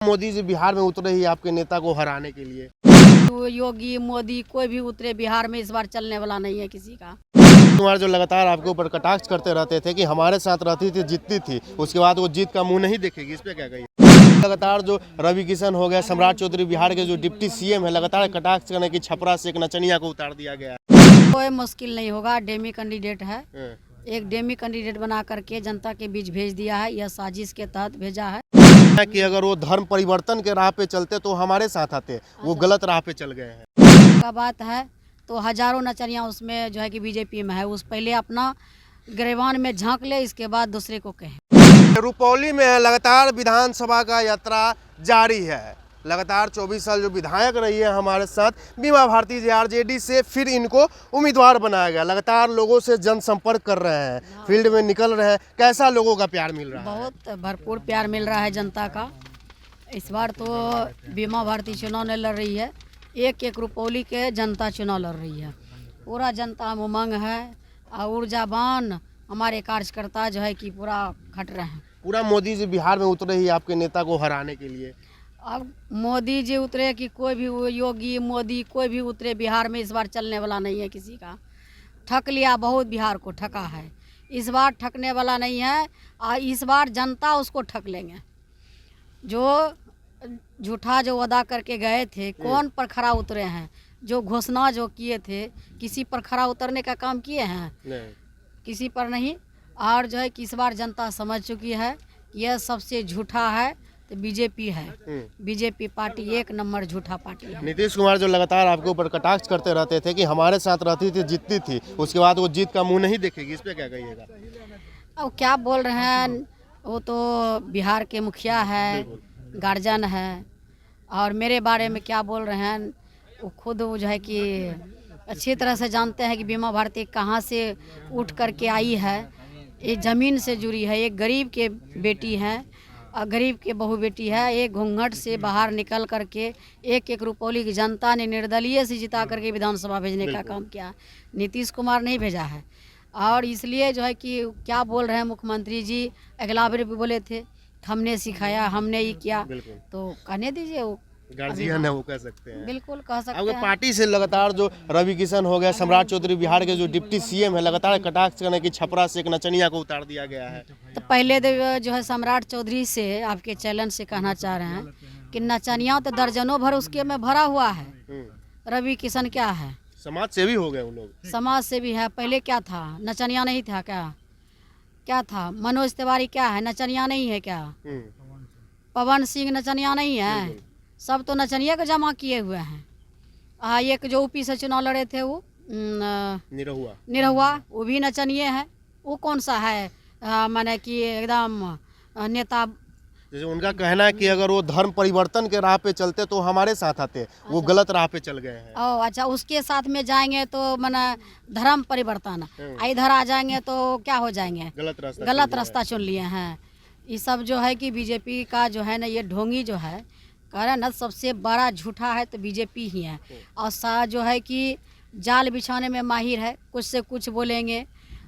मोदी जी बिहार में उतरे ही आपके नेता को हराने के लिए। तो योगी मोदी कोई भी उतरे बिहार में इस बार चलने वाला नहीं है किसी का। कुमार जो लगातार आपके ऊपर कटाक्ष करते रहते थे कि हमारे साथ रहती थी जीतती थी, उसके बाद वो जीत का मुंह नहीं देखेगी, इस पे क्या कहिए। लगातार जो रवि किशन हो गया, सम्राट चौधरी बिहार के जो डिप्टी सीएम है, लगातार कटाक्ष करने की छपरा से एक नचनिया को उतार दिया गया है। कोई मुश्किल नहीं होगा, डेमी कैंडिडेट है। एक डेमी कैंडिडेट बना करके जनता के बीच भेज दिया है, यह साजिश के तहत भेजा है कि अगर वो धर्म परिवर्तन के राह पे चलते तो हमारे साथ आते, वो गलत राह पे चल गए हैं का बात है। तो हजारों नचनियाँ उसमें जो है कि बीजेपी में है, उस पहले अपना गिरबान में झांक ले, इसके बाद दूसरे को कहे। रुपौली में लगातार विधानसभा का यात्रा जारी है। लगातार 24 साल जो विधायक रही है हमारे साथ, बीमा भारती जेआरजेडी से फिर इनको उम्मीदवार बनाया गया। लगातार लोगों से जनसंपर्क कर रहे हैं, फील्ड में निकल रहे हैं। कैसा लोगों का प्यार मिल रहा है? बहुत भरपूर प्यार मिल रहा है जनता का। इस बार तो बीमा भारती चुनाव नहीं लड़ रही है, एक एक रुपौली के जनता चुनाव लड़ रही है। पूरा जनता में उमंग है और ऊर्जावान हमारे कार्यकर्ता जो है कि पूरा खट रहे हैं। पूरा मोदी जी बिहार में उतरे ही आपके नेता को हराने के लिए। अब मोदी जी उतरे कि कोई भी योगी मोदी कोई भी उतरे बिहार में इस बार चलने वाला नहीं है किसी का। ठक लिया, बहुत बिहार को ठका है, इस बार ठकने वाला नहीं है। और इस बार जनता उसको ठक लेंगे। जो झूठा जो वादा करके गए थे, कौन पर खरा उतरे हैं? जो घोषणा जो किए थे, किसी पर खरा उतरने का काम किए हैं? नहीं। किसी पर नहीं। और जो है कि इस बार जनता समझ चुकी है कि यह सबसे झूठा है तो बीजेपी है। बीजेपी पार्टी एक नंबर झूठा पार्टी है। नीतीश कुमार जो लगातार आपके ऊपर कटाक्ष करते रहते थे कि हमारे साथ रहती थी जीतती थी, उसके बाद वो जीत का मुंह नहीं देखेगी, इस पे क्या कहिएगा? अब क्या बोल रहे हैं, वो तो बिहार के मुखिया है, गार्जियन है, और मेरे बारे में क्या बोल रहे हैं वो खुद वो जो है कि अच्छी तरह से जानते हैं कि बीमा भारती कहाँ से उठ करके आई है। ये ज़मीन से जुड़ी है, एक गरीब के बेटी है और गरीब के बहू बेटी है। एक घूंघट से बाहर निकल करके एक एक रुपौली की जनता ने निर्दलीय से जिता करके विधानसभा भेजने का काम किया, नीतीश कुमार नहीं भेजा है। और इसलिए जो है कि क्या बोल रहे हैं मुख्यमंत्री जी, अगला बार भी बोले थे हमने सिखाया, हमने ये किया, तो कहने दीजिए, वो गार्जियन है, वो कह सकते हैं। बिल्कुल कह सकते आपके हैं। पार्टी से लगातार जो रवि किशन हो गया, सम्राट चौधरी बिहार के जो डिप्टी सीएम है, लगातार कटाक्ष करने की छपरा से एक नचनिया को उतार दिया गया है। तो पहले जो है सम्राट चौधरी से आपके चैनल से कहना चाह रहे हैं कि नचनिया तो दर्जनों भर उसके में भरा हुआ है। रवि किशन क्या है? समाज सेवी हो गए उन लोग। समाज सेवी है। पहले क्या था? नचनिया नहीं था क्या? क्या था? मनोज तिवारी क्या है? नचनिया नहीं है क्या? पवन सिंह नचनिया नहीं है? सब तो नचनिया को जमा किए हुए हैं। एक जो यूपी से चुनाव लड़े थे वो निरहुआ, वो भी नचनिए है। वो कौन सा है माने कि एकदम नेता? जैसे उनका कहना है कि अगर वो धर्म परिवर्तन के राह पे चलते तो हमारे साथ आते, वो गलत राह पे चल गए हैं। ओ अच्छा, उसके साथ में जाएंगे तो माने धर्म परिवर्तन, इधर आ जाएंगे तो क्या हो जाएंगे? गलत रास्ता चुन लिए हैं। ये सब जो है कि बीजेपी का जो है ना, ये ढोंगी जो है कह रहे ना, सबसे बड़ा झूठा है तो बीजेपी ही है। और जो है कि जाल बिछाने में माहिर है, कुछ से कुछ बोलेंगे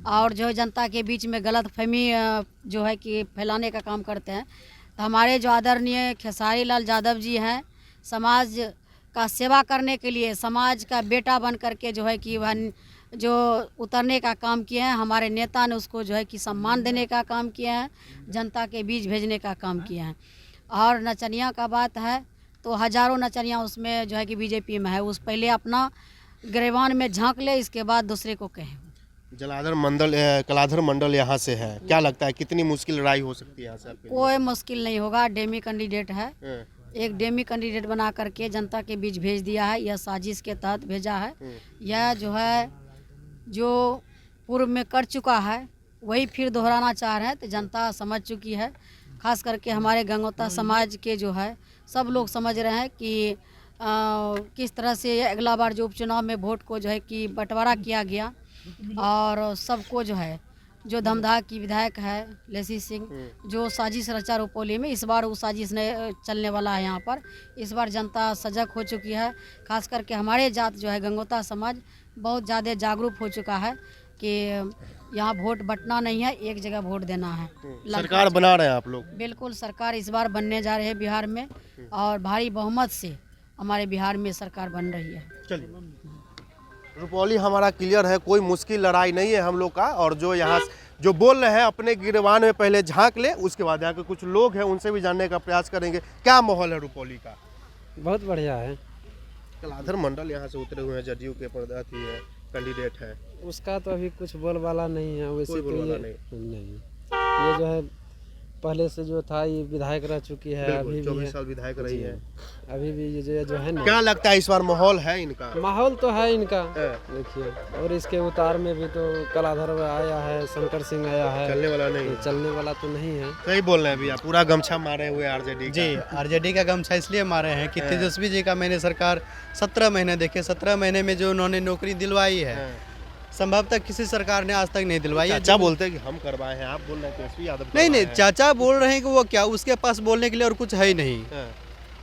और जो है जनता के बीच में गलत फहमी जो है कि फैलाने का काम करते हैं। तो हमारे जो आदरणीय खेसारी लाल यादव जी हैं, समाज का सेवा करने के लिए समाज का बेटा बन करके जो है कि वह जो उतरने का काम किए हैं, हमारे नेता ने उसको जो है कि सम्मान देने का काम किए हैं, जनता के बीच भेजने का काम किए हैं। और नचनिया का बात है तो हजारों नचनियाँ उसमें जो है कि बीजेपी में है, उस पहले अपना गिरबान में झांक ले, इसके बाद दूसरे को कहे। कलाधर मंडल यहाँ से है, क्या लगता है कितनी मुश्किल लड़ाई हो सकती है यहाँ से आपके लिए? कोई मुश्किल नहीं होगा, डेमी कैंडिडेट है। एक डेमी कैंडिडेट बना करके जनता के बीच भेज दिया है, यह साजिश के तहत भेजा है। यह जो है जो पूर्व में कर चुका है वही फिर दोहराना चाह रहे हैं, तो जनता समझ चुकी है। खास करके हमारे गंगोता समाज के जो है सब लोग समझ रहे हैं कि किस तरह से अगला बार जो उपचुनाव में वोट को जो है कि बंटवारा किया गया, और सबको जो है जो धमदाह की विधायक है लेसी सिंह, जो साजिश रचा रुपौली में, इस बार वो साजिश नहीं चलने वाला है यहाँ पर। इस बार जनता सजग हो चुकी है। खास करके हमारे जात जो है गंगोता समाज बहुत ज़्यादा जागरूक हो चुका है कि यहाँ वोट बंटना नहीं है, एक जगह वोट देना है। सरकार बना रहे हैं आप लोग? बिल्कुल, सरकार इस बार बनने जा रहे हैं बिहार में, और भारी बहुमत से हमारे बिहार में सरकार बन रही है। चलिए, रुपौली हमारा क्लियर है, कोई मुश्किल लड़ाई नहीं है हम लोग का। और जो यहाँ जो बोल रहे हैं अपने गिरवान में पहले झांक ले, उसके बाद यहाँ के कुछ लोग हैं उनसे भी जानने का प्रयास करेंगे। क्या माहौल है रुपौली का? बहुत बढ़िया है। कलाधर मंडल यहाँ से उतरे हुए हैं, जदयू के प्रत्याशी है, कैंडिडेट है। उसका तो अभी कुछ बोलबाला नहीं है। वैसे कोई तो बोलबाला ये नहीं, ये जो है पहले से जो था ये विधायक रह चुकी है, अभी भी 24 है। साल विधायक रही है। अभी भी ये जो है ना, क्या लगता है इस बार माहौल है इनका? माहौल तो है इनका। है। देखिए, और इसके उतार में भी तो कलाधर आया है, शंकर सिंह आया है। चलने वाला नहीं, चलने वाला तो नहीं है। सही बोल रहे हैं भैया, पूरा गमछा मारे हुए आरजेडी का। जी, आरजेडी का गमछा इसलिए मारे हैं कि तेजस्वी जी का मैंने सरकार 17 महीने देखे, 17 महीने में जो उन्होंने नौकरी दिलवाई है, संभवतः किसी सरकार ने आज तक नहीं दिलवाई है। चाचा बोलते हैं कि हम करवाए हैं, आप बोल रहे हैं तेजस्वी यादव नहीं, करवाए हैं। चाचा बोल रहे हैं कि वो क्या, उसके पास बोलने के लिए और कुछ है ही नहीं। हाँ।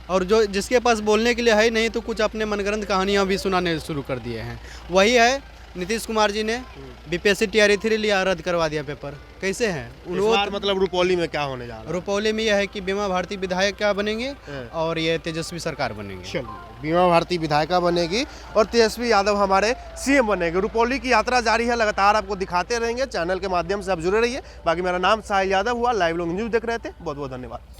और जो जिसके पास बोलने के लिए है ही नहीं, तो कुछ अपने मनगढ़ंत कहानियाँ भी सुनाने शुरू कर दिए हैं। वही है, नीतीश कुमार जी ने बीपीएससी टीआरई 3 लिया, रद्द करवा दिया पेपर। कैसे हैं इस बार मतलब रुपौली में क्या होने जा रहा है? रुपौली में यह है कि बीमा भारती विधायक क्या बनेंगे हाँ। और ये तेजस्वी सरकार बनेंगे। चलिए, बीमा भारती विधायिका बनेगी और तेजस्वी यादव हमारे सीएम बनेंगे। रुपौली की यात्रा जारी है, लगातार आपको दिखाते रहेंगे, चैनल के माध्यम से आप जुड़े रहिए। बाकी मेरा नाम साहिल यादव हुआ, लाइव लोग न्यूज़ देख रहे थे, बहुत बहुत धन्यवाद।